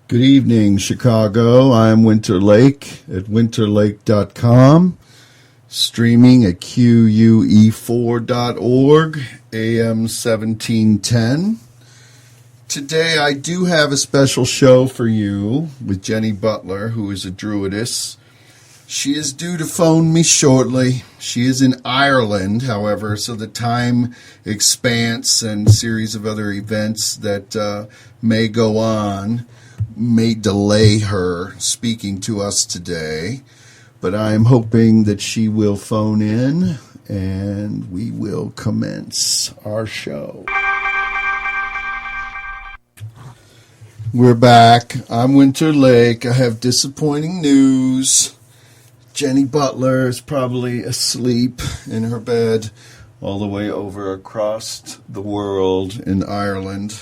Good evening, Chicago. I'm Winter Lake at winterlake.com, streaming at QUE4.org, AM 1710. Today I do have a special show for you with Jenny Butler, who is a druidess. She is due to phone me shortly. She is in Ireland, however, so the time expanse and series of other events that may go on may delay her speaking to us today, but I'm hoping that she will phone in and we will commence our show. We're back. I'm Winter Lake. I have disappointing news. Jenny Butler is probably asleep in her bed all the way over across the world in Ireland,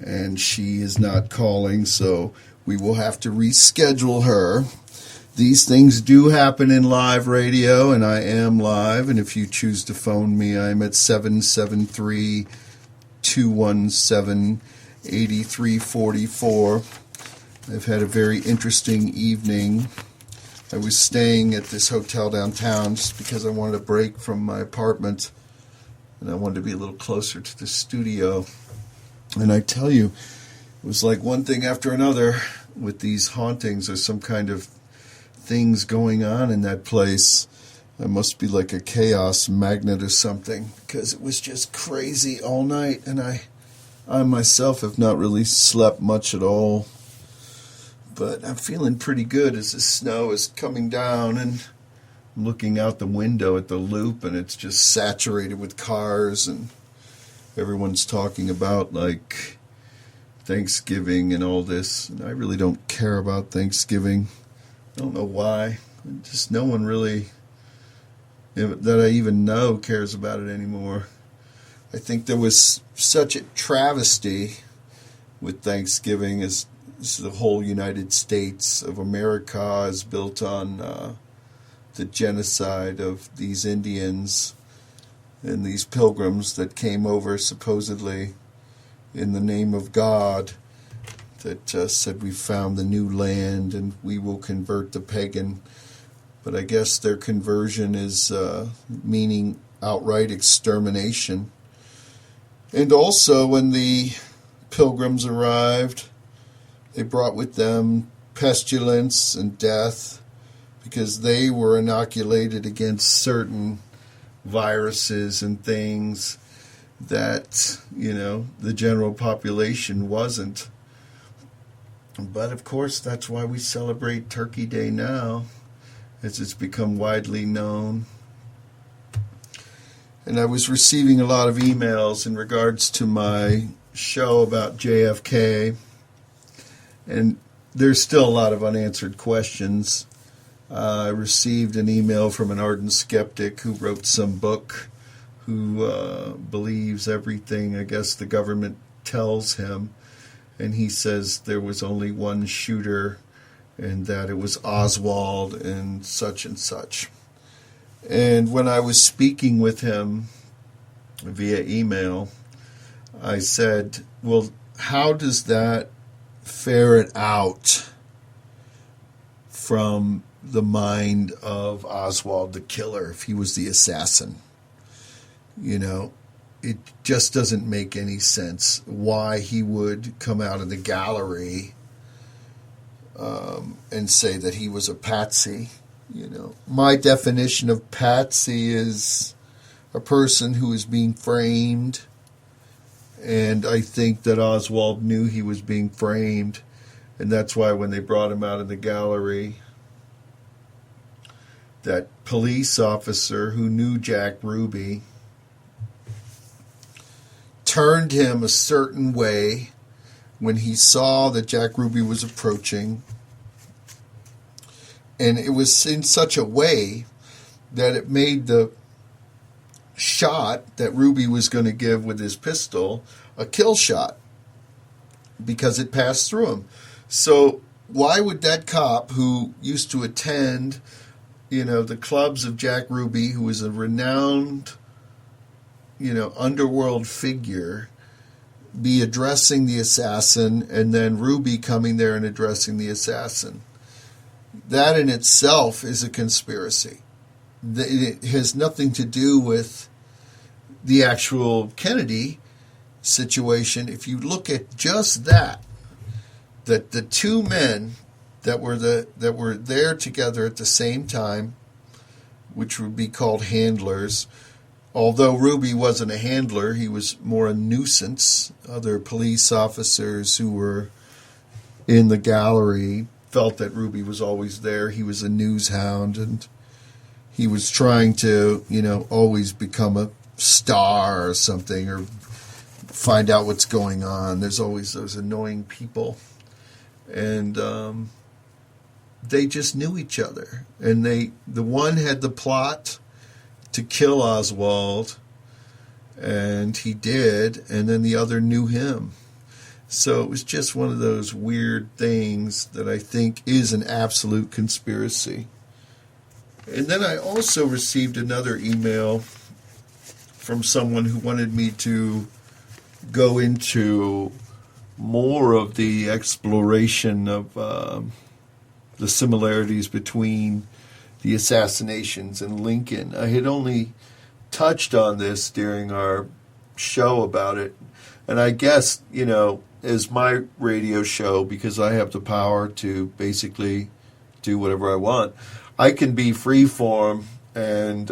and she is not calling, so we will have to reschedule her. These things do happen in live radio, and I am live, and if you choose to phone me, I'm at 773-217-8344. I've had a very interesting evening. I was staying at this hotel downtown just because I wanted a break from my apartment, and I wanted to be a little closer to the studio. And I tell you, it was like one thing after another with these hauntings or some kind of things going on in that place. I must be like a chaos magnet or something, because it was just crazy all night, and I myself have not really slept much at all. But I'm feeling pretty good as the snow is coming down, and I'm looking out the window at the loop, and it's just saturated with cars, and everyone's talking about, like, Thanksgiving and all this. And I really don't care about Thanksgiving. I don't know why. Just no one really, that I even know, cares about it anymore. I think there was such a travesty with Thanksgiving as the whole United States of America is built on the genocide of these Indians and these pilgrims that came over supposedly in the name of God, that said we found the new land and we will convert the pagan. But I guess their conversion is meaning outright extermination. And also when the pilgrims arrived, they brought with them pestilence and death because they were inoculated against certain viruses and things that, the general population wasn't. But of course, that's why we celebrate Turkey Day now, as it's become widely known. And I was receiving a lot of emails in regards to my show about JFK, and there's still a lot of unanswered questions. I received an email from an ardent skeptic who wrote some book, who believes everything, I guess, the government tells him. And he says there was only one shooter and that it was Oswald and such and such. And when I was speaking with him via email, I said, well, how does that ferret out from the mind of Oswald the killer if he was the assassin? It just doesn't make any sense why he would come out of the gallery and say that he was a patsy. My definition of patsy is a person who is being framed, and I think that Oswald knew he was being framed, and that's why when they brought him out of the gallery, that police officer who knew Jack Ruby turned him a certain way when he saw that Jack Ruby was approaching. And it was in such a way that it made the shot that Ruby was going to give with his pistol a kill shot, because it passed through him. So why would that cop who used to attend the clubs of Jack Ruby, who was a renowned, underworld figure, be addressing the assassin, and then Ruby coming there and addressing the assassin. That in itself is a conspiracy. It has nothing to do with the actual Kennedy situation. If you look at just that the two men that were there together at the same time, which would be called handlers, although Ruby wasn't a handler, he was more a nuisance. Other police officers who were in the gallery felt that Ruby was always there. He was a news hound, and he was trying to, always become a star or something, or find out what's going on. There's always those annoying people. And they just knew each other. And the one had the plot to kill Oswald, and he did, and then the other knew him. So it was just one of those weird things that I think is an absolute conspiracy. And then I also received another email from someone who wanted me to go into more of the exploration of the similarities between the assassinations and Lincoln. I had only touched on this during our show about it. And I guess, as my radio show, because I have the power to basically do whatever I want, I can be freeform and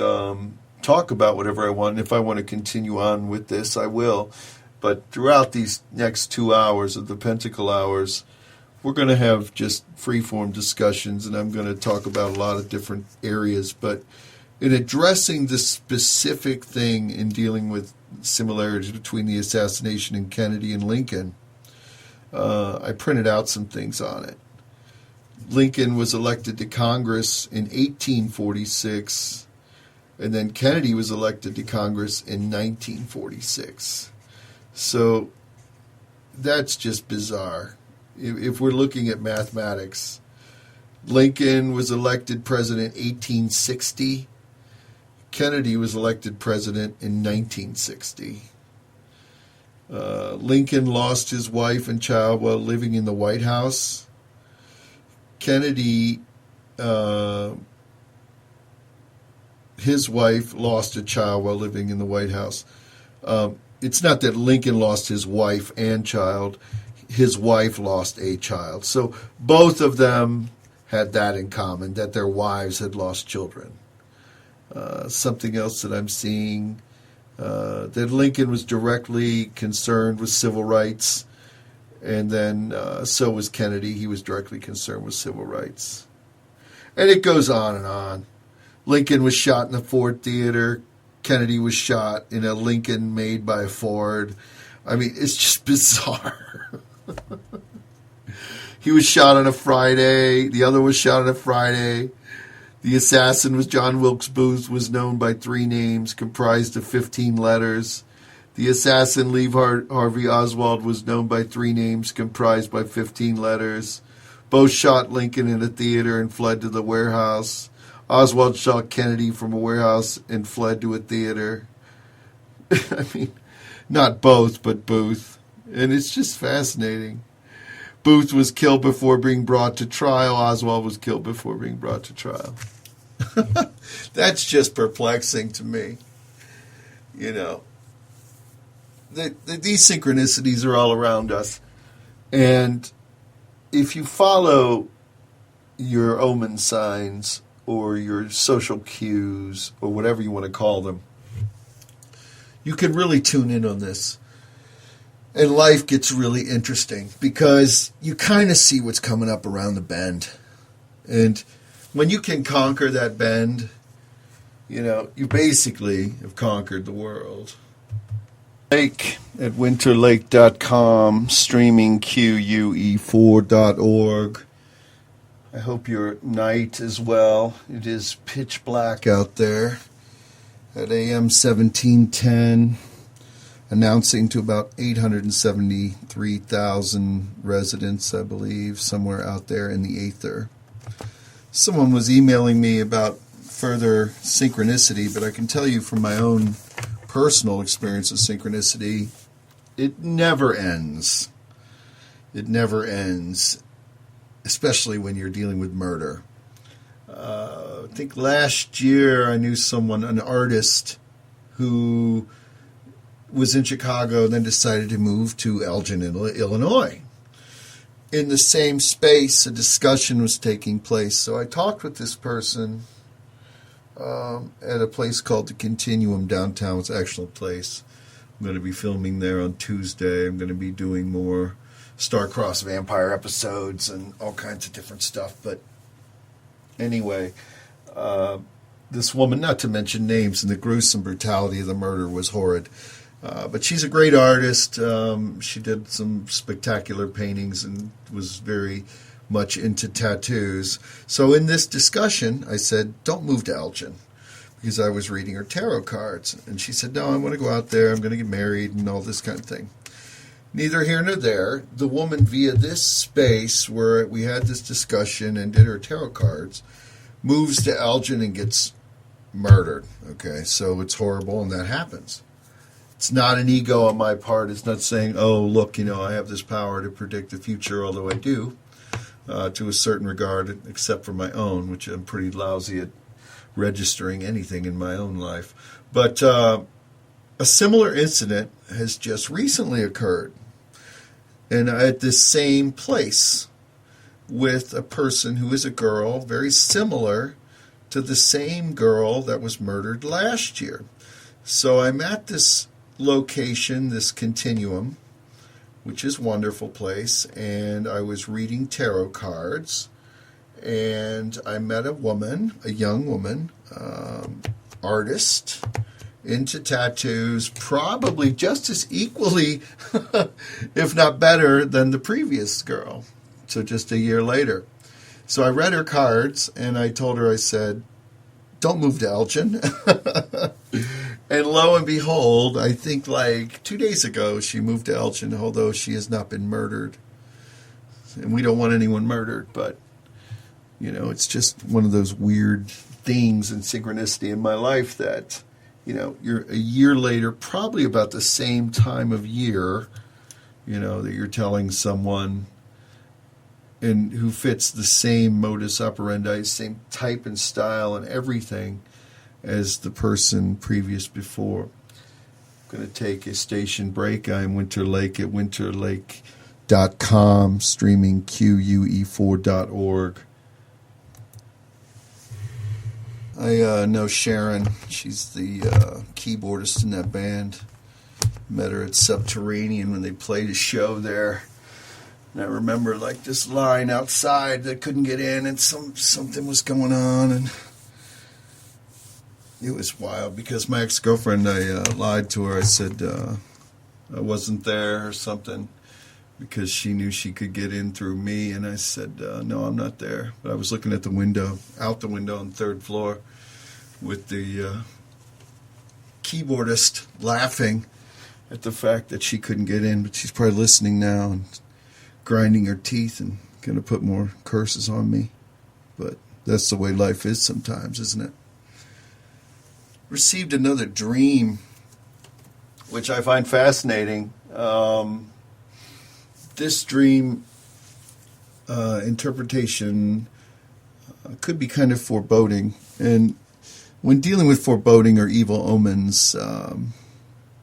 talk about whatever I want. And if I want to continue on with this, I will. But throughout these next 2 hours of the Pentacle-Hours, we're going to have just free-form discussions, and I'm going to talk about a lot of different areas. But in addressing the specific thing in dealing with similarities between the assassination in Kennedy and Lincoln, I printed out some things on it. Lincoln was elected to Congress in 1846, and then Kennedy was elected to Congress in 1946. So that's just bizarre. If we're looking at mathematics, Lincoln was elected president 1860. Kennedy was elected president in 1960. Lincoln lost his wife and child while living in the White House. Kennedy, his wife lost a child while living in the White House. It's not that Lincoln lost his wife and child. His wife lost a child. So both of them had that in common, that their wives had lost children. Something else that I'm seeing, that Lincoln was directly concerned with civil rights, and then so was Kennedy. He was directly concerned with civil rights. And it goes on and on. Lincoln was shot in the Ford Theater. Kennedy was shot in a Lincoln made by Ford. I mean, it's just bizarre. He was shot on a Friday. The other was shot on a Friday. The assassin was John Wilkes Booth, was known by 3 names, comprised of 15 letters. The assassin, Lee Harvey Oswald, was known by 3 names, comprised by 15 letters. Both shot Lincoln in a theater and fled to the warehouse. Oswald shot Kennedy from a warehouse and fled to a theater. I mean, not both, but Booth. And it's just fascinating. Booth was killed before being brought to trial. Oswald was killed before being brought to trial. That's just perplexing to me. These synchronicities are all around us. And if you follow your omen signs or your social cues or whatever you want to call them, you can really tune in on this. And life gets really interesting because you kind of see what's coming up around the bend. And when you can conquer that bend, you basically have conquered the world. Lake at winterlake.com, streaming QUE4.org. I hope your night is well. It is pitch black out there at AM 1710. Announcing to about 873,000 residents, I believe, somewhere out there in the aether. Someone was emailing me about further synchronicity, but I can tell you from my own personal experience of synchronicity, it never ends. It never ends, especially when you're dealing with murder. I think last year I knew someone, an artist, who was in Chicago and then decided to move to Elgin, Illinois. In the same space, a discussion was taking place. So I talked with this person at a place called the Continuum downtown. It's an actual place. I'm going to be filming there on Tuesday. I'm going to be doing more star-crossed vampire episodes and all kinds of different stuff. But anyway, this woman, not to mention names, and the gruesome brutality of the murder was horrid. But she's a great artist. She did some spectacular paintings and was very much into tattoos. So in this discussion, I said, don't move to Elgin, because I was reading her tarot cards. And she said, no, I want to go out there. I'm going to get married and all this kind of thing. Neither here nor there. The woman, via this space where we had this discussion and did her tarot cards, moves to Elgin and gets murdered. Okay, so it's horrible, and that happens. It's not an ego on my part. It's not saying, oh, look, I have this power to predict the future, although I do, to a certain regard, except for my own, which I'm pretty lousy at registering anything in my own life. But a similar incident has just recently occurred, and at this same place, with a person who is a girl very similar to the same girl that was murdered last year. So I'm at this location, this Continuum, which is a wonderful place, and I was reading tarot cards, and I met a woman, a young woman, artist, into tattoos, probably just as equally, if not better, than the previous girl. So just a year later. So I read her cards, and I told her, I said, don't move to Elgin. And lo and behold, I think like 2 days ago, she moved to Elgin, although she has not been murdered. And we don't want anyone murdered, but, it's just one of those weird things and synchronicity in my life that, you're a year later, probably about the same time of year, that you're telling someone and who fits the same modus operandi, same type and style and everything as the person previous before. I'm going to take a station break. I'm Winter Lake at winterlake.com, streaming QUE4.org. I know Sharon. She's the keyboardist in that band. Met her at Subterranean when they played a show there. And I remember like this line outside that couldn't get in, and something was going on, and it was wild because my ex-girlfriend, I lied to her. I said I wasn't there or something because she knew she could get in through me, and I said, no, I'm not there. But I was looking at the window, out the window on the third floor with the keyboardist laughing at the fact that she couldn't get in, but she's probably listening now and grinding her teeth and going to put more curses on me. But that's the way life is sometimes, isn't it? Received another dream, which I find fascinating. This dream interpretation could be kind of foreboding. And when dealing with foreboding or evil omens,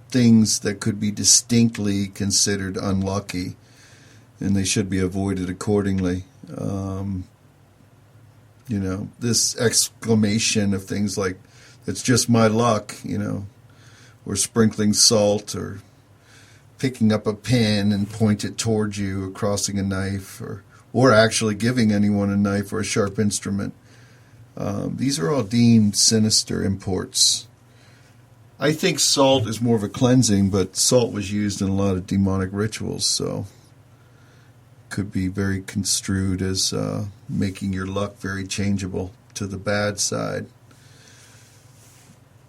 things that could be distinctly considered unlucky, and they should be avoided accordingly. This exclamation of things like, it's just my luck, or sprinkling salt, or picking up a pin and point it towards you, or crossing a knife, or actually giving anyone a knife or a sharp instrument. These are all deemed sinister imports. I think salt is more of a cleansing, but salt was used in a lot of demonic rituals, so could be very construed as making your luck very changeable to the bad side.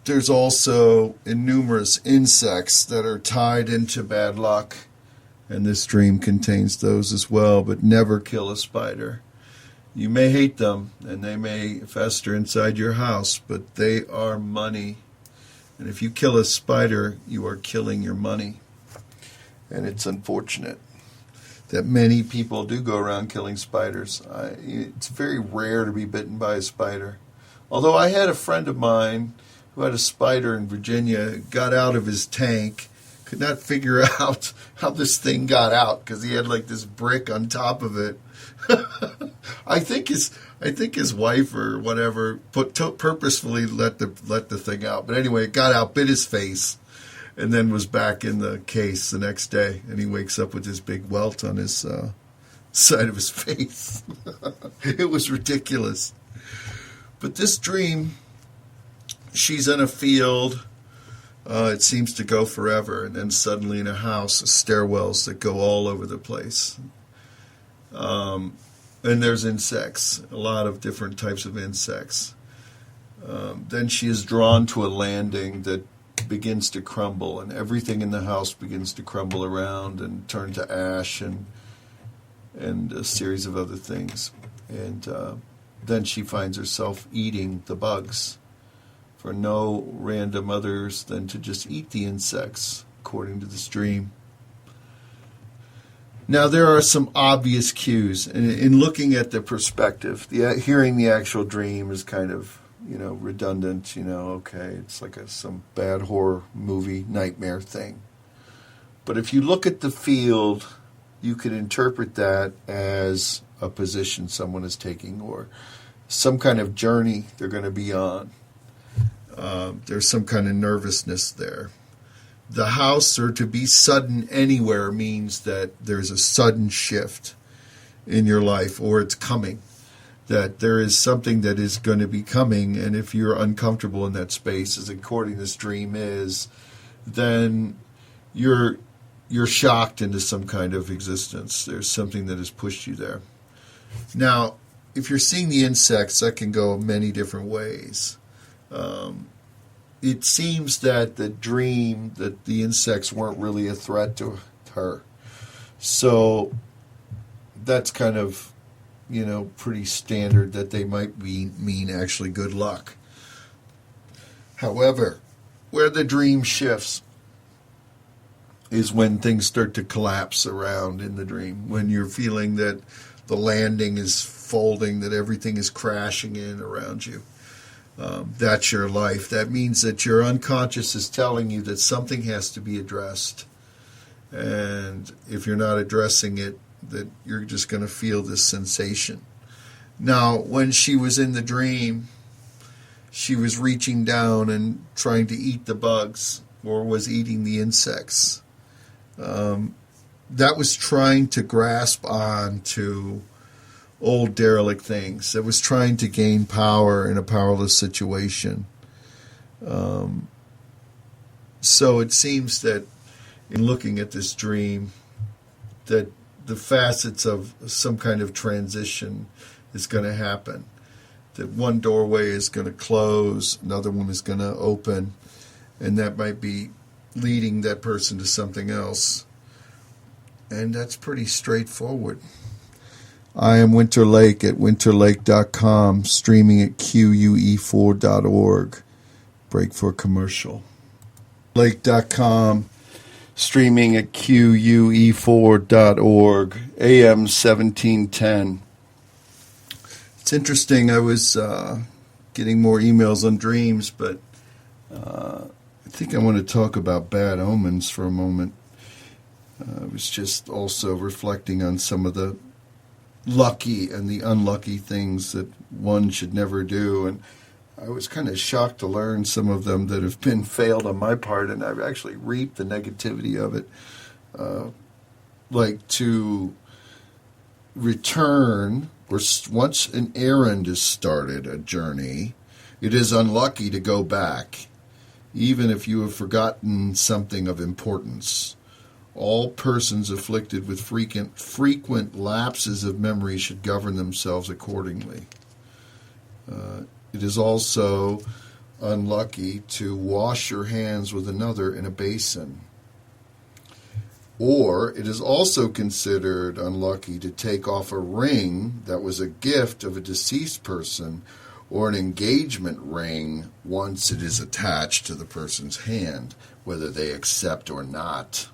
There's also numerous insects that are tied into bad luck, and this dream contains those as well, but never kill a spider. You may hate them, and they may fester inside your house, but they are money. And if you kill a spider, you are killing your money. And it's unfortunate that many people do go around killing spiders. It's very rare to be bitten by a spider. Although I had a friend of mine who had a spider in Virginia, got out of his tank, could not figure out how this thing got out because he had like this brick on top of it. I think his wife or whatever purposefully let the thing out. But anyway, it got out, bit his face, and then was back in the case the next day. And he wakes up with this big welt on his side of his face. It was ridiculous. But this dream, she's in a field. It seems to go forever, and then suddenly in a house, stairwells that go all over the place. And there's insects, a lot of different types of insects. Then she is drawn to a landing that begins to crumble, and everything in the house begins to crumble around and turn to ash and a series of other things. And then she finds herself eating the bugs for no random others than to just eat the insects, according to this dream. Now, there are some obvious cues. In looking at the perspective, hearing the actual dream is kind of, redundant. Okay, it's like some bad horror movie nightmare thing. But if you look at the field, you could interpret that as a position someone is taking or some kind of journey they're going to be on. There's some kind of nervousness there. The house, or to be sudden anywhere, means that there's a sudden shift in your life, or it's coming. That there is something that is going to be coming, and if you're uncomfortable in that space, as according to this dream is, then you're shocked into some kind of existence. There's something that has pushed you there. Now, if you're seeing the insects, that can go many different ways. It seems that the dream, that the insects weren't really a threat to her. So that's kind of, pretty standard, that they might mean actually good luck. However, where the dream shifts is when things start to collapse around in the dream, when you're feeling that the landing is folding, that everything is crashing in around you. That's your life. That means that your unconscious is telling you that something has to be addressed. And if you're not addressing it, that you're just going to feel this sensation. Now, when she was in the dream, she was reaching down and trying to eat the bugs, or was eating the insects. That was trying to grasp on to old derelict things. That was trying to gain power in a powerless situation. So it seems that in looking at this dream, that the facets of some kind of transition is going to happen. That one doorway is going to close, another one is going to open, and that might be leading that person to something else. And that's pretty straightforward. I am Winter Laake at winterlake.com, streaming at QUE4.org. Break for commercial. Lake.com, streaming at QUE4.org, AM 1710. It's interesting, I was getting more emails on dreams, but I think I want to talk about bad omens for a moment. I was just also reflecting on some of the lucky and the unlucky things that one should never do, and I was kind of shocked to learn some of them that have been failed on my part, and I've actually reaped the negativity of it. Like to return, or once an errand is started, a journey, it is unlucky to go back, even if you have forgotten something of importance. All persons afflicted with frequent lapses of memory should govern themselves accordingly. It is also unlucky to wash your hands with another in a basin. Or it is also considered unlucky to take off a ring that was a gift of a deceased person, or an engagement ring once it is attached to the person's hand, whether they accept or not.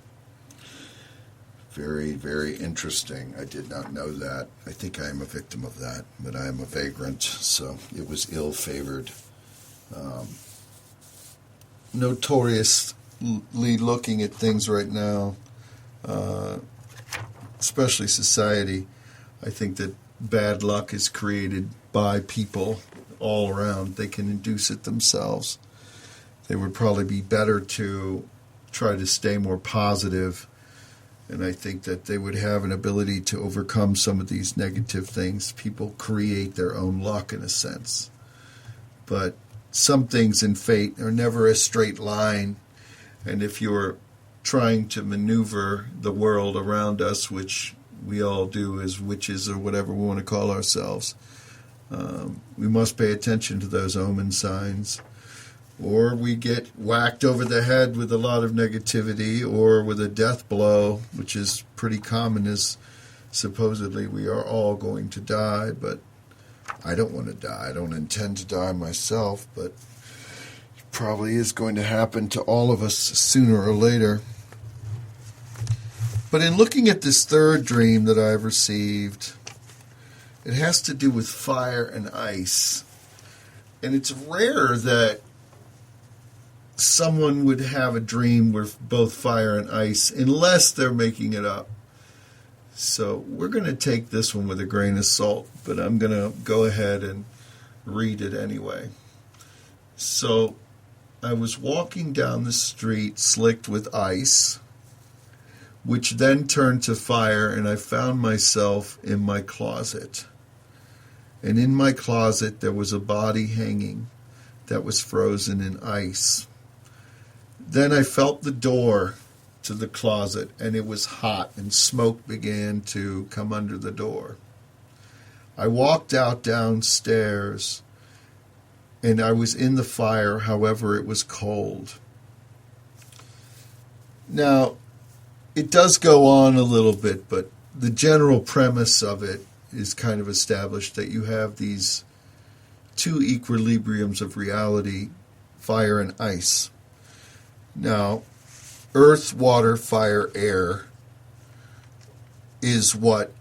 Very, very interesting. I did not know that. I think I am a victim of that, but I am a vagrant, so it was ill-favored. Notoriously looking at things right now, especially society, I think that bad luck is created by people all around. They can induce it themselves. They would probably be better to try to stay more positive, and I think that they would have an ability to overcome some of these negative things. People create their own luck in a sense. But some things in fate are never a straight line, and if you're trying to maneuver the world around us, which we all do as witches or whatever we want to call ourselves, we must pay attention to those omen signs. Or we get whacked over the head with a lot of negativity, or with a death blow, which is pretty common, as supposedly we are all going to die. But I don't want to die. I don't intend to die myself, but it probably is going to happen to all of us sooner or later. But in looking at this third dream that I've received, it has to do with fire and ice. And it's rare that someone would have a dream with both fire and ice, unless they're making it up. So we're going to take this one with a grain of salt, but I'm going to go ahead and read it anyway. So I was walking down the street slicked with ice, which then turned to fire, and I found myself in my closet. And in my closet there was a body hanging that was frozen in ice. Then I felt the door to the closet, and it was hot, and smoke began to come under the door. I walked out downstairs, and I was in the fire, however it was cold. Now, it does go on a little bit, but the general premise of it is kind of established, that you have these two equilibriums of reality, fire and ice. Now, earth, water, fire, air is what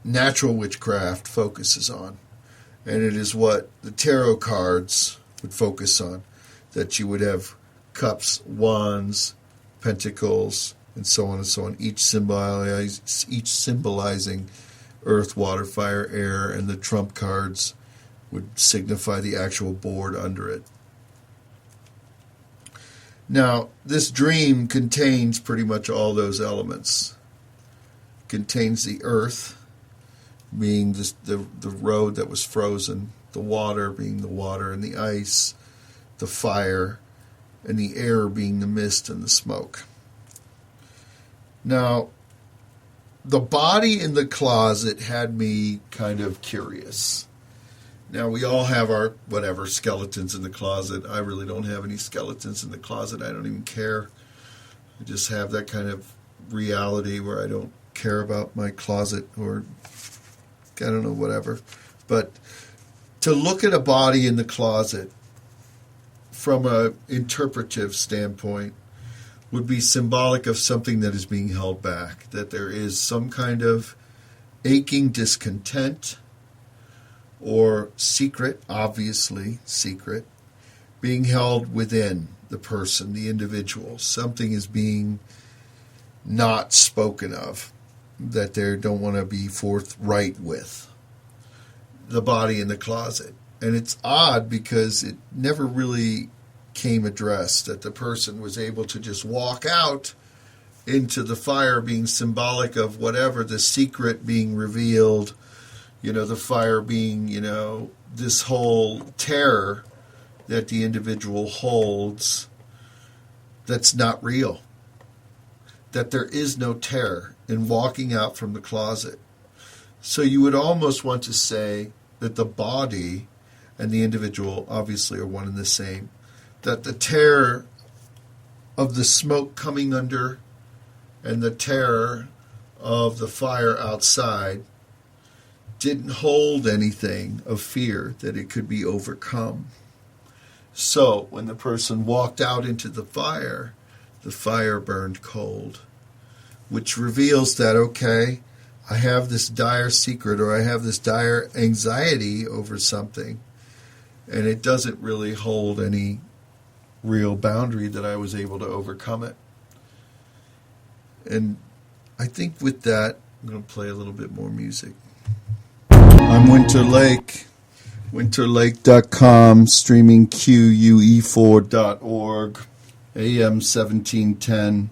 natural witchcraft focuses on. And it is what the tarot cards would focus on. That you would have cups, wands, pentacles, and so on and so on, each symbolizing earth, water, fire, air, and the trump cards would signify the actual board under it. Now, this dream contains pretty much all those elements. It contains the earth, being the road that was frozen, the water being the water and the ice, the fire, and the air being the mist and the smoke. Now, the body in the closet had me kind of curious. Now, we all have our, skeletons in the closet. I really don't have any skeletons in the closet. I don't even care. I just have that kind of reality where I don't care about my closet, or, I don't know, whatever. But to look at a body in the closet from an interpretive standpoint would be symbolic of something that is being held back, that there is some kind of aching discontent, or secret, obviously secret, being held within the person, the individual. Something is being not spoken of, that they don't want to be forthright with. The body in the closet. And it's odd because it never really came addressed, that the person was able to just walk out into the fire, being symbolic of whatever, the secret being revealed, the fire being, this whole terror that the individual holds that's not real. That there is no terror in walking out from the closet. So you would almost want to say that the body and the individual obviously are one and the same. That the terror of the smoke coming under and the terror of the fire outside didn't hold anything of fear, that it could be overcome. So when the person walked out into the fire burned cold. which reveals that, okay, I have this dire secret or I have this dire anxiety over something, and it doesn't really hold any real boundary that I was able to overcome it. And I think with that, I'm going to play a little bit more music. I'm Winter Lake, winterlake.com, streaming QUE4.org, AM 1710,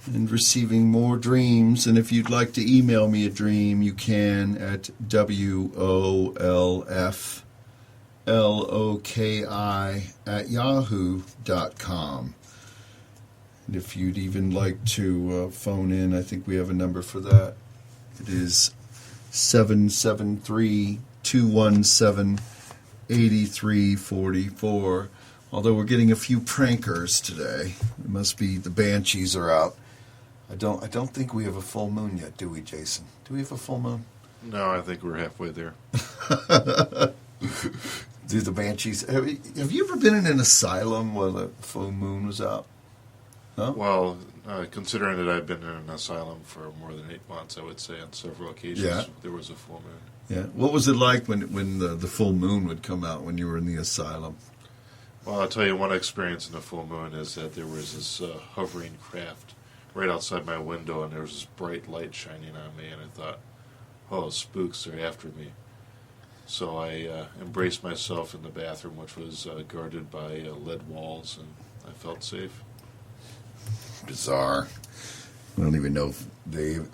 and receiving more dreams. And if you'd like to email me a dream, you can at wolfloki@yahoo.com. And if you'd even like to phone in, I think we have a number for that. It is 773-217-8344. Although we're getting a few prankers today. It must be the banshees are out. I don't think we have a full moon yet, do we, Jason? Do we have a full moon? No, I think we're halfway there. Do the banshees... Have you ever been in an asylum while the full moon was out? Huh? Well, considering that I've been in an asylum for more than 8 months, I would say on several occasions there was a full moon. Yeah. What was it like when the full moon would come out when you were in the asylum? Well, I'll tell you one experience in the full moon is that there was this hovering craft right outside my window, and there was this bright light shining on me, and I thought, oh, spooks, they're after me. So I embraced myself in the bathroom, which was guarded by lead walls, and I felt safe. Bizarre. I don't even know if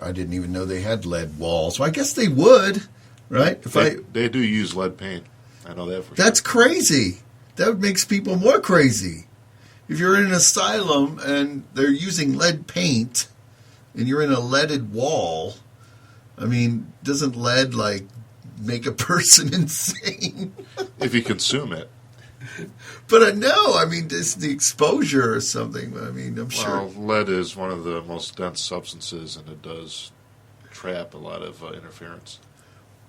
I didn't even know they had lead walls. Well, I guess they would, right? They do use lead paint. I know that for sure. That's crazy. That makes people more crazy. If you're in an asylum and they're using lead paint and you're in a leaded wall, I mean, doesn't lead, make a person insane? If you consume it. But no, I mean, it's the exposure or something. I mean, I'm sure. Well, lead is one of the most dense substances, and it does trap a lot of interference.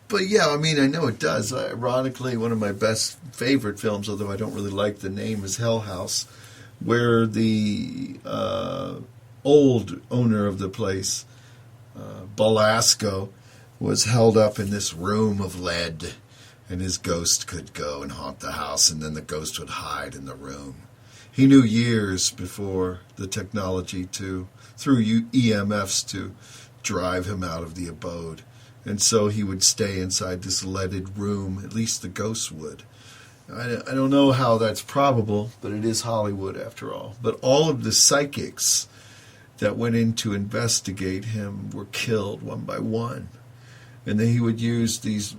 But yeah, I mean, I know it does. Ironically, one of my favorite films, although I don't really like the name, is Hell House, where the old owner of the place, Belasco, was held up in this room of lead, and his ghost could go and haunt the house, and then the ghost would hide in the room. He knew years before the technology through EMFs to drive him out of the abode. And so he would stay inside this leaded room, at least the ghost would. I don't know how that's probable, but it is Hollywood after all. But all of the psychics that went in to investigate him were killed one by one. And then he would use these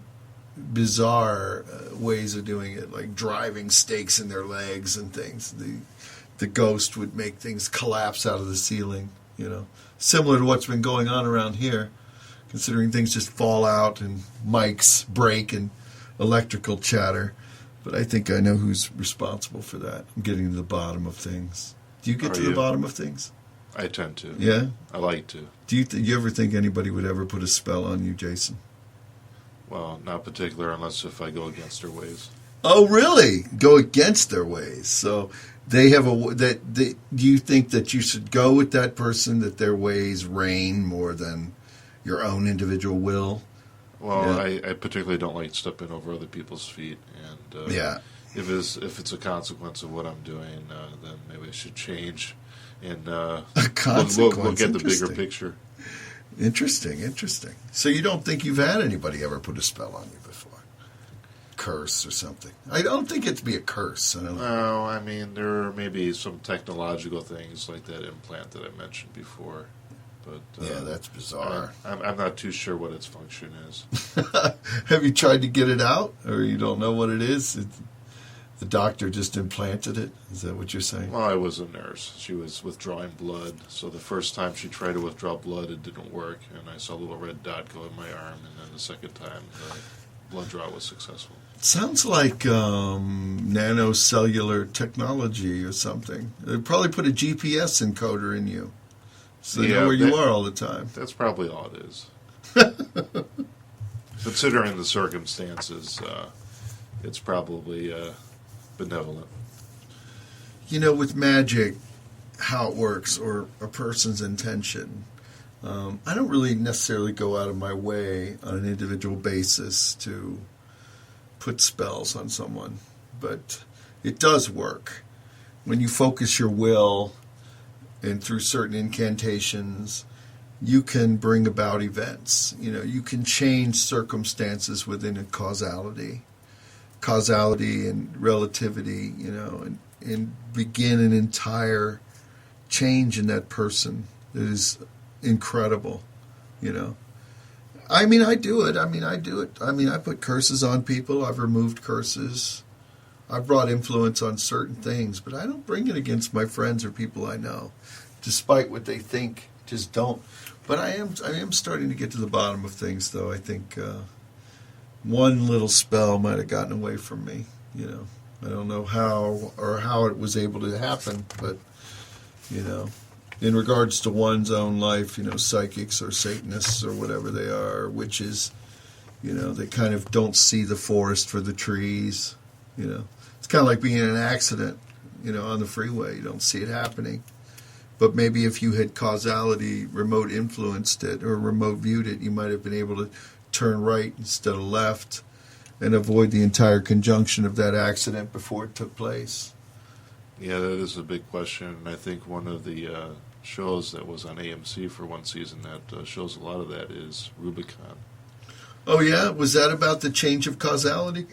bizarre ways of doing it, like driving stakes in their legs and things. The ghost would make things collapse out of the ceiling, similar to what's been going on around here, considering things just fall out and mics break and electrical chatter. But I think I know who's responsible for that. I'm getting to the bottom of things. Do you get to the bottom of things? I tend to. Yeah? I like to. Do you ever think anybody would ever put a spell on you, Jason? Well, not particular unless if I go against their ways. Oh, really? Go against their ways. So they have do you think that you should go with that person, that their ways reign more than your own individual will? Well, yeah. I particularly don't like stepping over other people's feet, and if it's a consequence of what I'm doing, then maybe I should change, and a consequence. We'll get the bigger picture. Interesting. So you don't think you've had anybody ever put a spell on you before? Curse or something? I don't think it'd be a curse. I don't know. No, I mean, there may be some technological things like that implant that I mentioned before. But yeah, that's bizarre. I'm not too sure what its function is. Have you tried to get it out, or you don't know what it is? The doctor just implanted it? Is that what you're saying? Well, I was a nurse. She was withdrawing blood. So the first time she tried to withdraw blood, it didn't work. And I saw a little red dot go in my arm. And then the second time, the blood draw was successful. It sounds like nanocellular technology or something. They'd probably put a GPS encoder in you, so you know where you are all the time. That's probably all it is. Considering the circumstances, it's probably benevolent. With magic, how it works or a person's intention. I don't really necessarily go out of my way on an individual basis to put spells on someone, but it does work. When you focus your will and through certain incantations, you can bring about events. You can change circumstances within a causality and relativity, and begin an entire change in that person that is incredible, I mean, I do it. I put curses on people. I've removed curses. I've brought influence on certain things, but I don't bring it against my friends or people I know, despite what they think. Just don't. But I am starting to get to the bottom of things, though. I think one little spell might have gotten away from me. I don't know how it was able to happen, but in regards to one's own life, psychics or Satanists or whatever they are, witches, they kind of don't see the forest for the trees. It's kind of like being in an accident, on the freeway. You don't see it happening. But maybe if you had causality, remote influenced it or remote viewed it, you might have been able to turn right instead of left and avoid the entire conjunction of that accident before it took place. Yeah, that is a big question. And I think one of the shows that was on AMC for one season that shows a lot of that is Rubicon. Oh, yeah? Was that about the change of causality?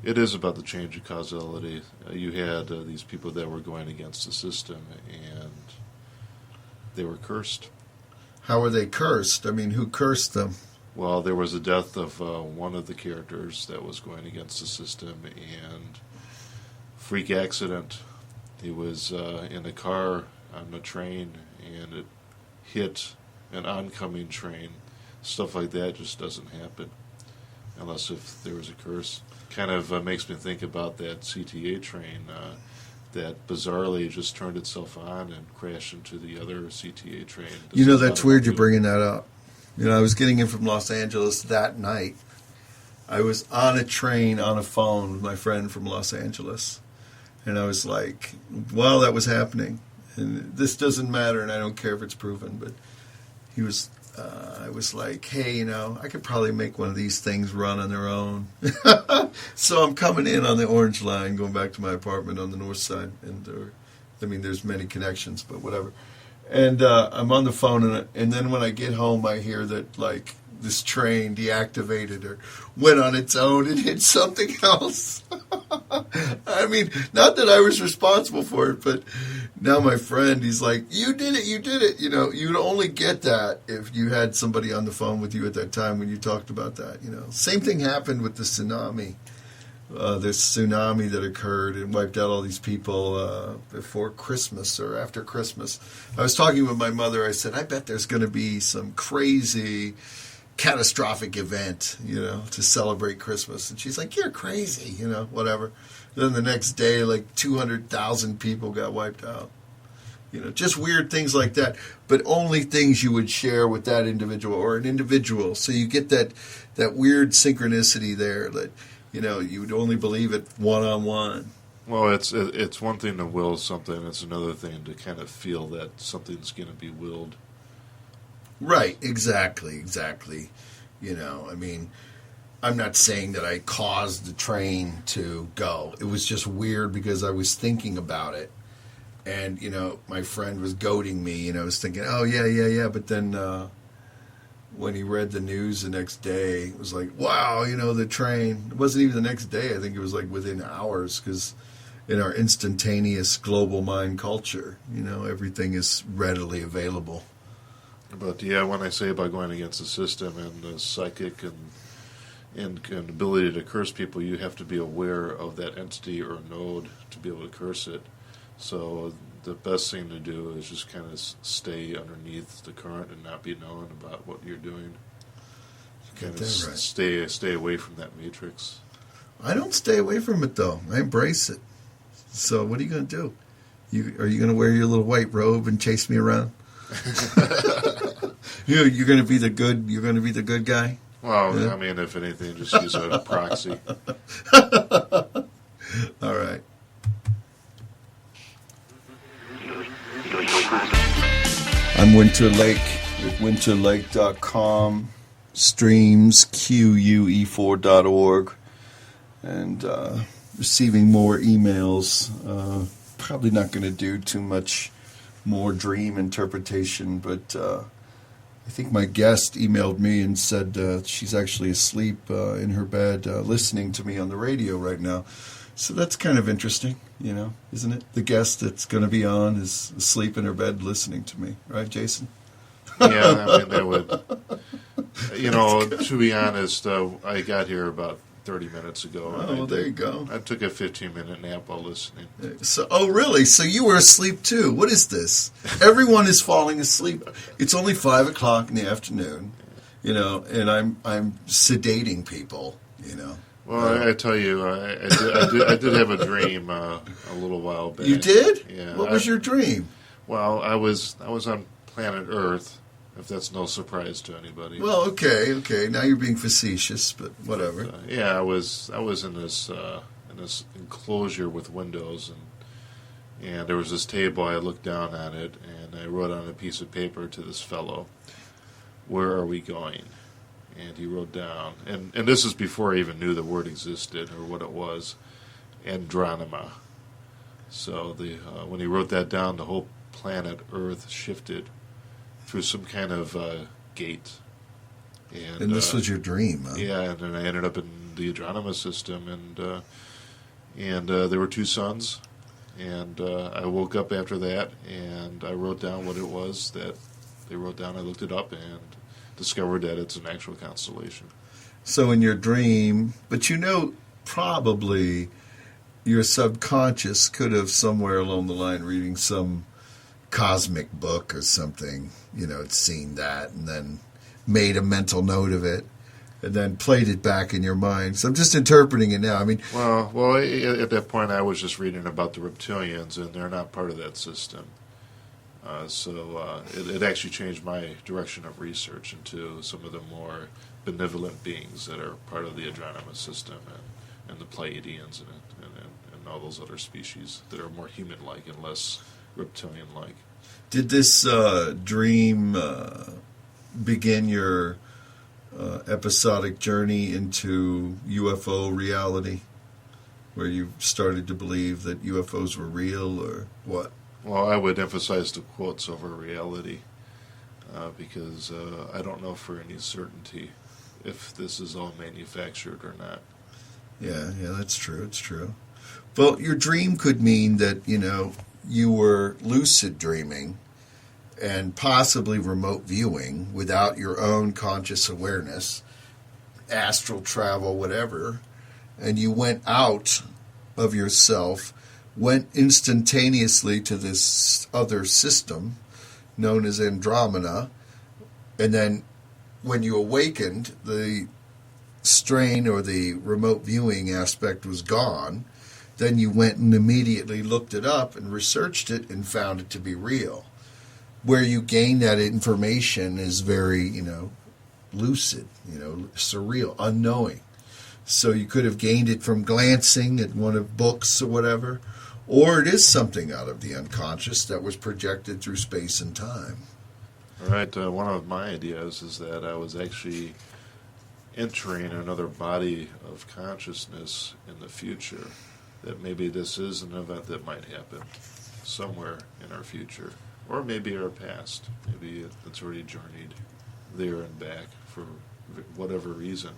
It is about the change of causality. You had these people that were going against the system, and they were cursed. How were they cursed? I mean, who cursed them? Well, there was the death of one of the characters that was going against the system, and freak accident. He was in a car on a train, and it hit an oncoming train. Stuff like that just doesn't happen unless if there was a curse. Kind of makes me think about that CTA train that bizarrely just turned itself on and crashed into the other CTA train. That's weird you're bringing that up. I was getting in from Los Angeles that night. I was on a train on a phone with my friend from Los Angeles. And I was like, while that was happening, and this doesn't matter, and I don't care if it's proven, but I was like, hey, I could probably make one of these things run on their own. So I'm coming in on the Orange Line, going back to my apartment on the north side. And there's many connections, but whatever. And I'm on the phone, and then when I get home, I hear that, like, this train deactivated or went on its own and hit something else. I mean, not that I was responsible for it, but now my friend, he's like, you did it. You'd only get that if you had somebody on the phone with you at that time when you talked about that, Same thing happened with the tsunami. This tsunami that occurred and wiped out all these people before Christmas or after Christmas. I was talking with my mother. I said, I bet there's going to be some crazy catastrophic event, to celebrate Christmas. And she's like, you're crazy, whatever. Then the next day, like 200,000 people got wiped out. Just weird things like that. But only things you would share with that individual or an individual. So you get that weird synchronicity there that, you would only believe it one-on-one. Well, it's one thing to will something. It's another thing to kind of feel that something's going to be willed. Right, exactly. I'm not saying that I caused the train to go. It was just weird because I was thinking about it. And, my friend was goading me, I was thinking, oh, yeah. But then when he read the news the next day, it was like, wow, the train. It wasn't even the next day. I think it was like within hours because in our instantaneous global mind culture, everything is readily available. But yeah, when I say about going against the system and the psychic and ability to curse people, you have to be aware of that entity or node to be able to curse it. So the best thing to do is just kind of stay underneath the current and not be known about what you're doing. Kind of stay away from that matrix. I don't stay away from it though. I embrace it. So what are you going to do? Are you going to wear your little white robe and chase me around? You're going to be the good. You're going to be the good guy. Well, yeah? I mean, if anything, just use it as a proxy. All right. I'm Winter Lake at winterlake.com, streams QUE4.org, and receiving more emails. Probably not going to do too much more dream interpretation, but I think my guest emailed me and said she's actually asleep in her bed listening to me on the radio right now. So that's kind of interesting, isn't it? The guest that's going to be on is asleep in her bed listening to me, right, Jason? Yeah, I mean, that would, to be honest, I got here about 30 minutes ago. Oh, there you go. I took a 15-minute nap while listening. Oh, really? So you were asleep too? What is this? Everyone is falling asleep. It's only 5 o'clock in the afternoon, and I'm sedating people, Well, I tell you, I did have a dream a little while back. You did? Yeah. What was your dream? Well, I was on planet Earth, if that's no surprise to anybody. Well, okay. Now you're being facetious, but whatever. But, I was in this enclosure with windows, and there was this table. I looked down at it, and I wrote on a piece of paper to this fellow, "Where are we going?" And he wrote down, and this is before I even knew the word existed or what it was, Andronima. So when he wrote that down, the whole planet Earth shifted through some kind of gate. And this was your dream, huh? Yeah, and then I ended up in the Andronima system, and there were 2 suns, and I woke up after that, and I wrote down what it was that they wrote down. I looked it up and discovered that it's an actual constellation. So in your dream, but probably your subconscious could have somewhere along the line reading some cosmic book or something, it's seen that and then made a mental note of it and then played it back in your mind. So I'm just interpreting it now. I mean, well, at that point I was just reading about the reptilians, and they're not part of that system. So it actually changed my direction of research into some of the more benevolent beings that are part of the Andronima system, and the Pleiadians and all those other species that are more human-like and less reptilian-like. Did this dream begin your episodic journey into UFO reality, where you started to believe that UFOs were real, or what? Well, I would emphasize the quotes over reality, because I don't know for any certainty if this is all manufactured or not. Yeah, that's true. It's true. Well, your dream could mean that, you were lucid dreaming and possibly remote viewing without your own conscious awareness, astral travel, whatever, and you went out of yourself, went instantaneously to this other system known as Andromeda, and then when you awakened, the strain or the remote viewing aspect was gone. Then you went and immediately looked it up and researched it and found it to be real. Where you gain that information is very, lucid, surreal, unknowing. So you could have gained it from glancing at one of books or whatever, or it is something out of the unconscious that was projected through space and time. All right. One of my ideas is that I was actually entering another body of consciousness in the future, that maybe this is an event that might happen somewhere in our future, or maybe our past. Maybe it's already journeyed there and back for whatever reason,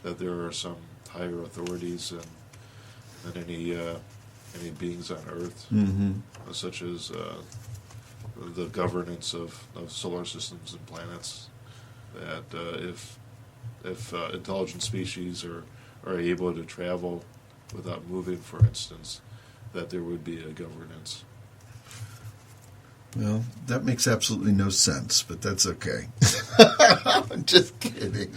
that there are some higher authorities and any beings on Earth, such as the governance of solar systems and planets, that if intelligent species are able to travel without moving, for instance, that there would be a governance. Well, that makes absolutely no sense, but that's okay. I'm just kidding.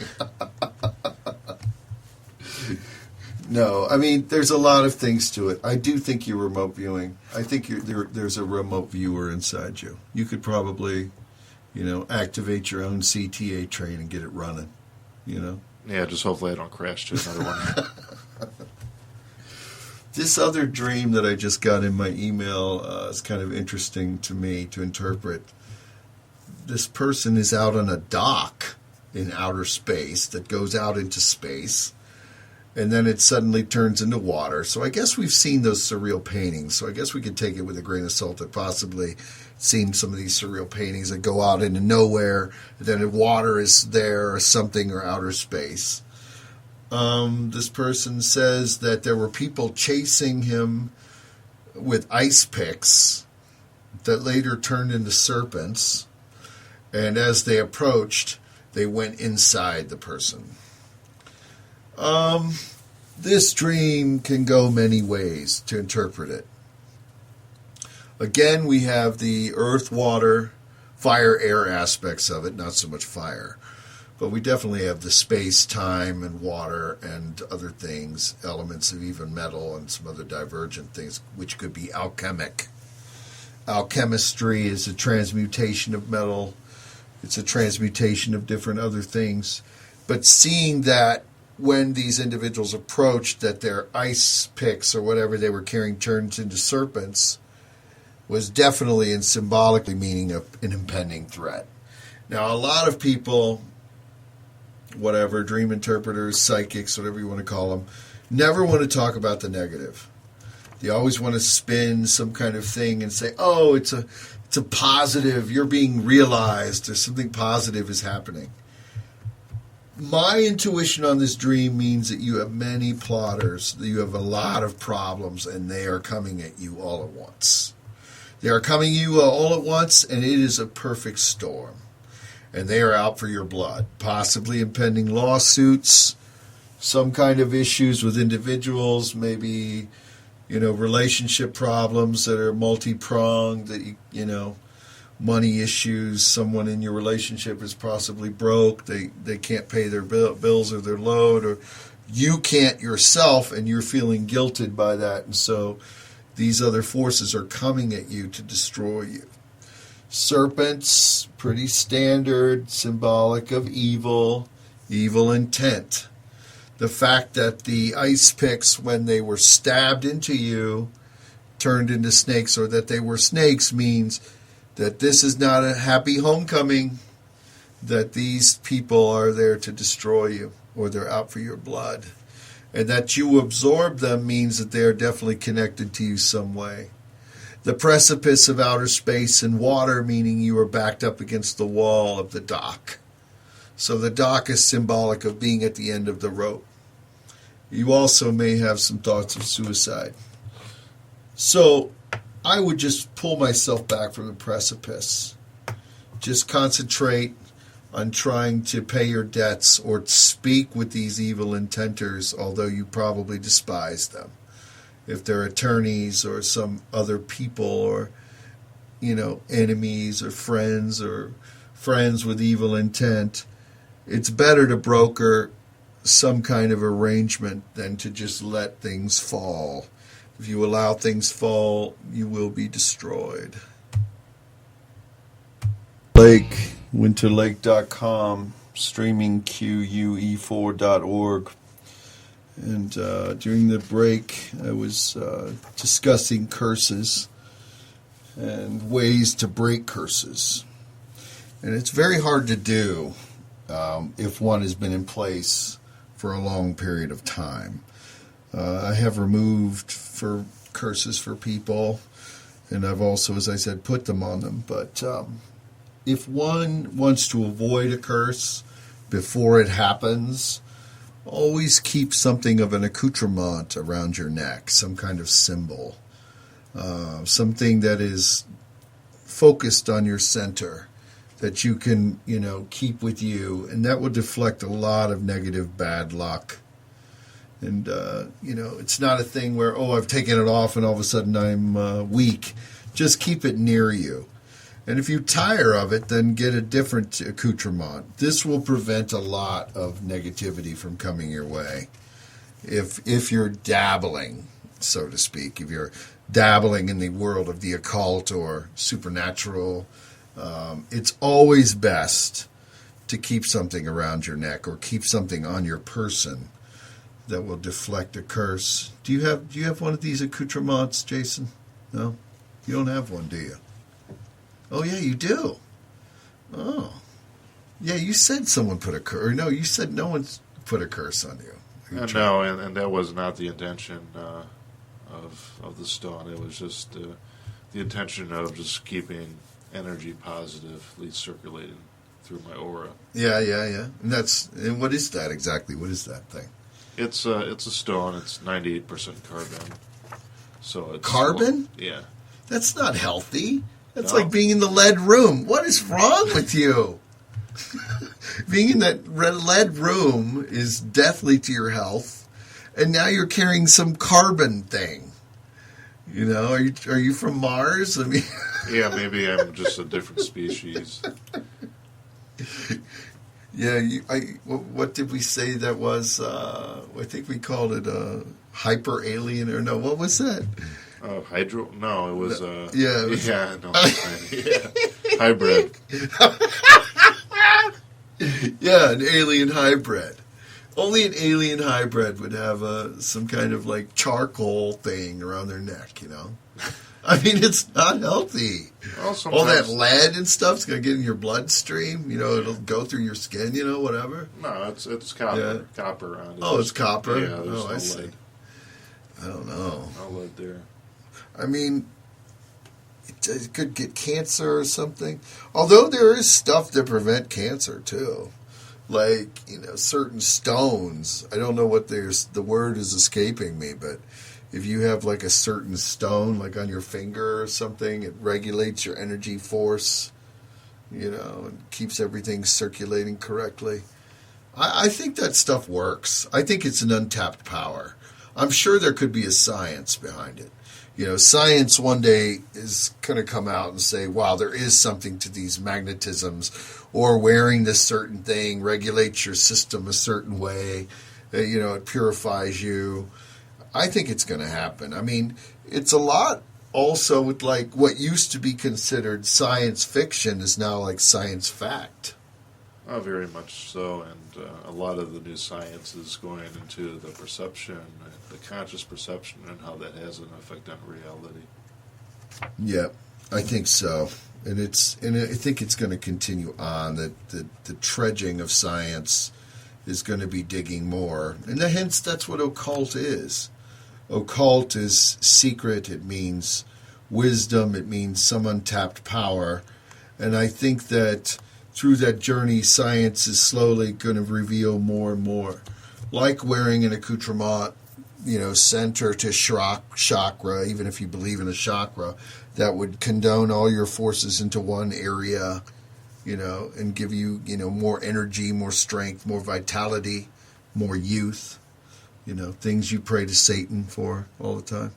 No, I mean, there's a lot of things to it. I do think you're remote viewing. I think there's a remote viewer inside you. You could probably, activate your own CTA train and get it running, Yeah, just hopefully I don't crash to another one. This other dream that I just got in my email is kind of interesting to me to interpret. this person is out on a dock in outer space that goes out into space, and then it suddenly turns into water. So I guess we've seen those surreal paintings. So I guess we could take it with a grain of salt that possibly seen some of these surreal paintings that go out into nowhere, and then the water is there or something, or outer space. This person says that there were people chasing him with ice picks that later turned into serpents, and as they approached, they went inside the person. This dream can go many ways to interpret it. Again, we have the earth, water, fire, air aspects of it, not so much fire. But we definitely have the space, time, and water and other things, elements of even metal and some other divergent things, which could be alchemic. Alchemistry is a transmutation of metal. It's a transmutation of different other things. But seeing that when these individuals approached, that their ice picks or whatever they were carrying turns into serpents, was definitely and symbolically meaning an impending threat. Now, a lot of people, whatever, dream interpreters, psychics, whatever you want to call them, never want to talk about the negative. They always want to spin some kind of thing and say, oh, it's a positive, you're being realized, or something positive is happening. My intuition on this dream means that you have many plotters, that you have a lot of problems, and they are coming at you all at once. They are coming at you all at once, and it is a perfect storm. And they are out for your blood, possibly impending lawsuits, some kind of issues with individuals, maybe, relationship problems that are multi-pronged, that, money issues, someone in your relationship is possibly broke, they can't pay their bills or their load, or you can't yourself, and you're feeling guilted by that, and so these other forces are coming at you to destroy you. Serpents, pretty standard, symbolic of evil intent. The fact that the ice picks, when they were stabbed into you, turned into snakes, or that they were snakes, means that this is not a happy homecoming, that these people are there to destroy you, or they're out for your blood. And that you absorb them means that they are definitely connected to you some way. The precipice of outer space and water, meaning you are backed up against the wall of the dock. So the dock is symbolic of being at the end of the rope. You also may have some thoughts of suicide. So I would just pull myself back from the precipice. Just concentrate on trying to pay your debts or speak with these evil intenters, although you probably despise them. If they're attorneys or some other people, or, enemies or friends with evil intent, it's better to broker some kind of arrangement than to just let things fall. If you allow things fall, you will be destroyed. Lake, winterlake.com, streaming QUE4.org. And during the break, I was discussing curses and ways to break curses. And it's very hard to do if one has been in place for a long period of time. I have removed curses for people, and I've also, as I said, put them on them. But if one wants to avoid a curse before it happens, always keep something of an accoutrement around your neck, some kind of symbol, something that is focused on your center, that you can, keep with you, and that will deflect a lot of negative bad luck. And, it's not a thing where, I've taken it off and all of a sudden I'm weak. Just keep it near you. And if you tire of it, then get a different accoutrement. This will prevent a lot of negativity from coming your way. If you're dabbling, so to speak, if you're dabbling in the world of the occult or supernatural, it's always best to keep something around your neck or keep something on your person that will deflect a curse. Do you have one of these accoutrements, Jason? No? You don't have one, do you? Oh, yeah, you do. Oh. Yeah, you said someone put a curse. Or no, you said no one's put a curse on you. No, and that was not the intention of the stone. It was just the intention of just keeping energy positively circulating through my aura. Yeah. And what is that exactly? What is that thing? It's a stone. It's 98% carbon. So it's Carbon? Yeah. That's not healthy. That's No. like being in the lead room. What is wrong with you? Being in that lead room is deathly to your health, and now you're carrying some carbon thing. You know, are you from Mars? I mean, Yeah, maybe I'm just a different species. yeah. What did we say that was? I think we called it hyper alien, or no? What was that? Hydro? No, it was. Yeah. It was, yeah, no. Yeah. Hybrid. yeah, an alien hybrid. Only an alien hybrid would have some kind of like charcoal thing around their neck, you know? I mean, it's not healthy. Well, All that lead and stuff's going to get in your bloodstream. You know, it'll go through your skin, you know, whatever. No, it's copper. Yeah. Copper on it. Oh, it's copper? Yeah, there's Oh, no I see. lead. I don't know. No lead there. I mean, it could get cancer or something. Although there is stuff that prevent cancer, too. Like, you know, certain stones. I don't know what the word is escaping me, but if you have like a certain stone, like on your finger or something, it regulates your energy force, you know, and keeps everything circulating correctly. I think that stuff works. I think it's an untapped power. I'm sure there could be a science behind it. You know, science one day is going to come out and say, wow, there is something to these magnetisms, or wearing this certain thing regulates your system a certain way. You know, it purifies you. I think it's going to happen. I mean, it's a lot also with like what used to be considered science fiction is now like science fact. Oh, very much so, and a lot of the new science is going into the perception, the conscious perception, and how that has an effect on reality. Yeah, I think so, and I think it's going to continue on. That the trudging of science is going to be digging more, and hence that's what occult is. Occult is secret. It means wisdom. It means some untapped power, and I think that through that journey, science is slowly going to reveal more and more. Like wearing an accoutrement, you know, center to chakra, even if you believe in a chakra, that would condone all your forces into one area, you know, and give you, you know, more energy, more strength, more vitality, more youth, you know, things you pray to Satan for all the time.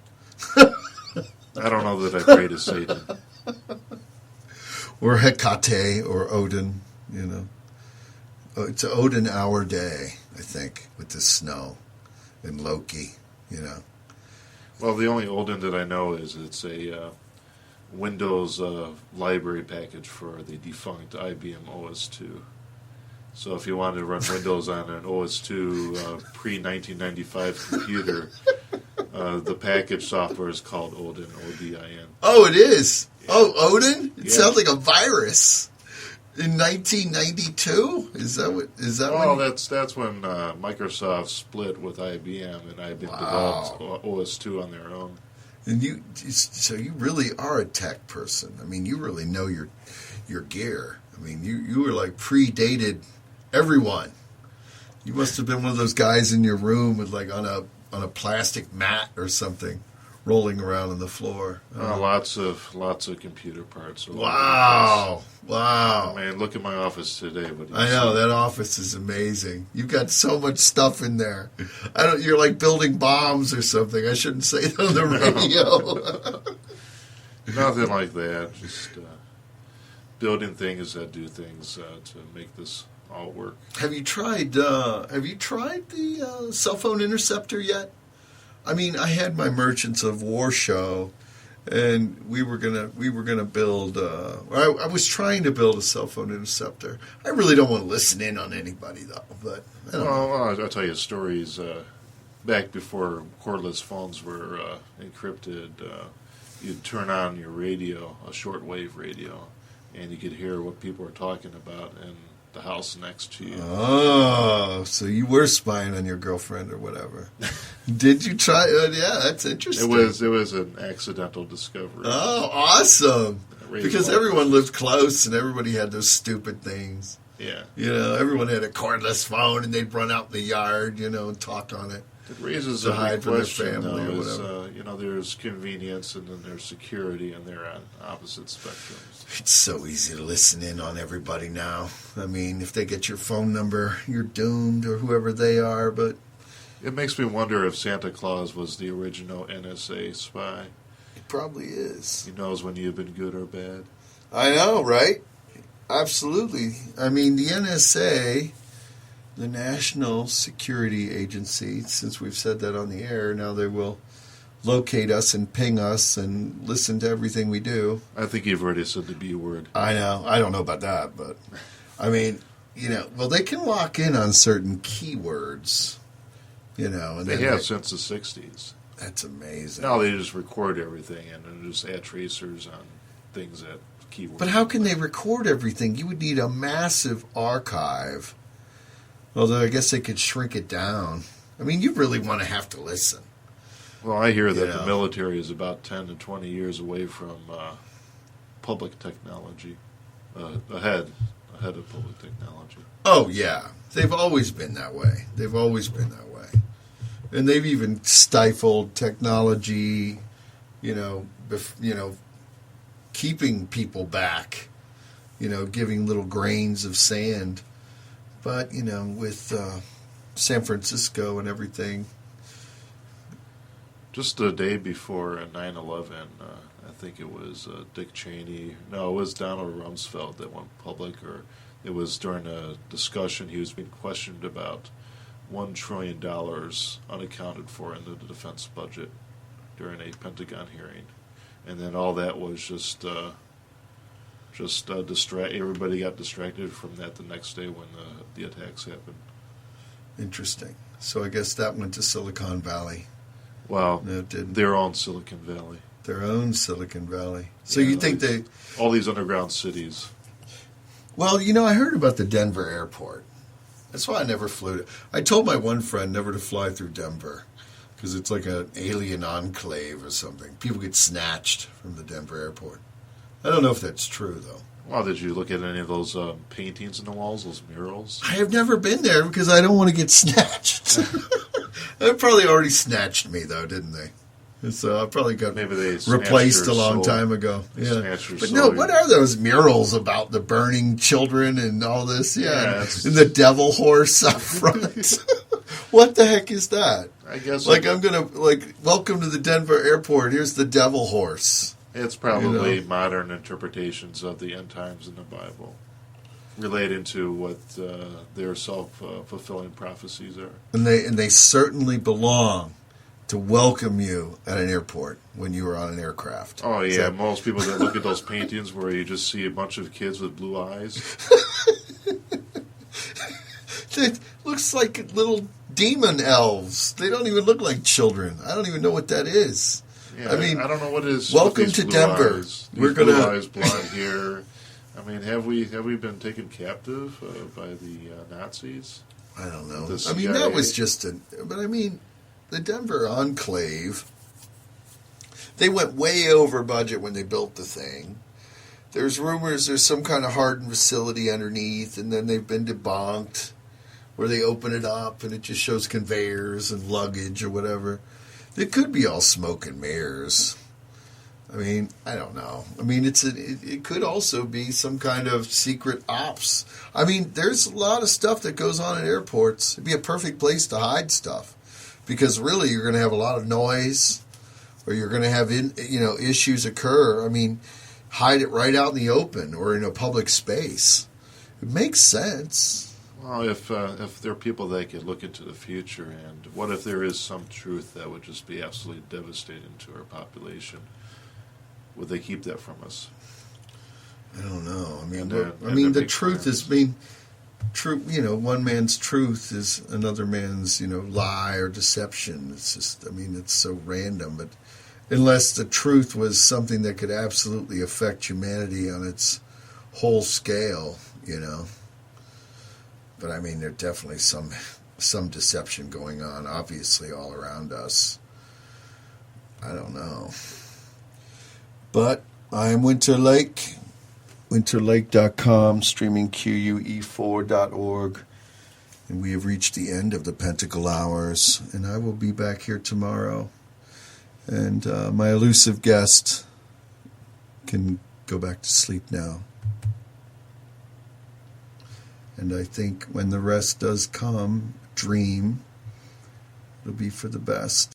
I don't know that I pray to Satan. Or Hecate or Odin, you know. It's an Odin hour day, I think, with the snow and Loki, you know. Well, the only Odin that I know is it's a Windows library package for the defunct IBM OS2. So if you wanted to run Windows on an OS2 pre-1995 computer, the package software is called Odin, O-D-I-N. Oh, it is? Yeah. Oh, Odin? It Yeah. sounds like a virus. In 1992? Is that when? Well, that's when Microsoft split with IBM, and IBM developed OS2 on their own. And so you really are a tech person. I mean, you really know your gear. I mean, you were like predated everyone. You must have been one of those guys in your room with like on a plastic mat or something, rolling around on the floor. Lots of computer parts. Wow! I mean, look at my office today. I know that office is amazing. You've got so much stuff in there. You're like building bombs or something. I shouldn't say that on the radio. Nothing like that. Just building things that do things to make this all work. Have you tried the cell phone interceptor yet? I mean, I had my Merchants of War show, and we were gonna build. I was trying to build a cell phone interceptor. I really don't want to listen in on anybody though. But I don't know. Well, I'll tell you stories. Back before cordless phones were encrypted, you'd turn on your radio, a shortwave radio, and you could hear what people were talking about in the house next to you. Oh, so you were spying on your girlfriend or whatever. Did you try? Yeah, that's interesting. It was an accidental discovery. Oh, awesome. Because everyone lived close and everybody had those stupid things. Yeah. Everyone had a cordless phone and they'd run out in the yard, and talk on it. It raises to a hide from their question, family though, or is, whatever. there's convenience and then there's security, and they're on opposite spectrums. It's so easy to listen in on everybody now. I mean, if they get your phone number, you're doomed, or whoever they are, but... It makes me wonder if Santa Claus was the original NSA spy. It probably is. He knows when you've been good or bad. I know, right? Absolutely. I mean, the NSA, the National Security Agency, since we've said that on the air, now they will locate us and ping us and listen to everything we do. I think you've already said the B word. I know. I don't know about that, but I mean, well, they can lock in on certain keywords, and They have since the 60s. That's amazing. Now they just record everything and then just add tracers on things that keywords. But how can they record everything? You would need a massive archive. Although I guess they could shrink it down. I mean, you really want to have to listen. Well, I hear that the military is about 10 to 20 years away from public technology, ahead of public technology. Oh, yeah. They've always been that way. And they've even stifled technology, keeping people back, giving little grains of sand. But, with San Francisco and everything. Just the day before 9/11, I think it was Dick Cheney. No, it was Donald Rumsfeld that went public, or it was during a discussion he was being questioned about $1 trillion unaccounted for in the defense budget during a Pentagon hearing. And then all that was just everybody got distracted from that the next day when the attacks happened. Interesting. So I guess that went to Silicon Valley. Well, No, it didn't. their own Silicon Valley. Their own Silicon Valley. So you think they... All these underground cities. Well, I heard about the Denver airport. That's why I never flew. I told my one friend never to fly through Denver because it's like an alien enclave or something. People get snatched from the Denver airport. I don't know if that's true, though. Well, did you look at any of those paintings in the walls, those murals? I have never been there because I don't want to get snatched. They probably already snatched me, though, didn't they? And so I probably got Maybe they replaced a your long soul. time ago. Yeah, Snatched your but soul, no, you- what are those murals about the burning children and all this? Yeah, Yeah, it's- and the devil horse up front. What the heck is that? I guess I'm gonna welcome to the Denver airport. Here's the devil horse. it's probably modern interpretations of the end times in the Bible, related to what their self-fulfilling prophecies are. And they certainly belong to welcome you at an airport when you are on an aircraft. Oh yeah, So- most people that look at those paintings where you just see a bunch of kids with blue eyes. It looks like little demon elves. They don't even look like children. I don't even know what that is. Yeah, I mean, I don't know what is. welcome with these to blue Denver. Eyes, We're these blue gonna- eyes, blonde hair. I mean, have we been taken captive by the Nazis? I don't know. The I mean, that was CIA. just but I mean, the Denver enclave, they went way over budget when they built the thing. There's rumors there's some kind of hardened facility underneath, and then they've been debunked, where they open it up and it just shows conveyors and luggage or whatever. It could be all smoke and mirrors. I mean, I don't know. I mean, it could also be some kind of secret ops. I mean, there's a lot of stuff that goes on at airports. It'd be a perfect place to hide stuff, because really you're going to have a lot of noise, or you're going to have issues occur. I mean, hide it right out in the open or in a public space. It makes sense. Well, if there are people that could look into the future, and what if there is some truth that would just be absolutely devastating to our population? Would they keep that from us? I don't know. I mean, And the big truth plans. is true. One man's truth is another man's lie or deception. It's just, it's so random. But unless the truth was something that could absolutely affect humanity on its whole scale, But I mean, there's definitely some deception going on, obviously, all around us. I don't know. But I am Winter Lake, winterlake.com, streaming QUE4.org. And we have reached the end of the Pentacle-Hours, and I will be back here tomorrow. And my elusive guest can go back to sleep now. And I think when the rest does come, dream, it'll be for the best.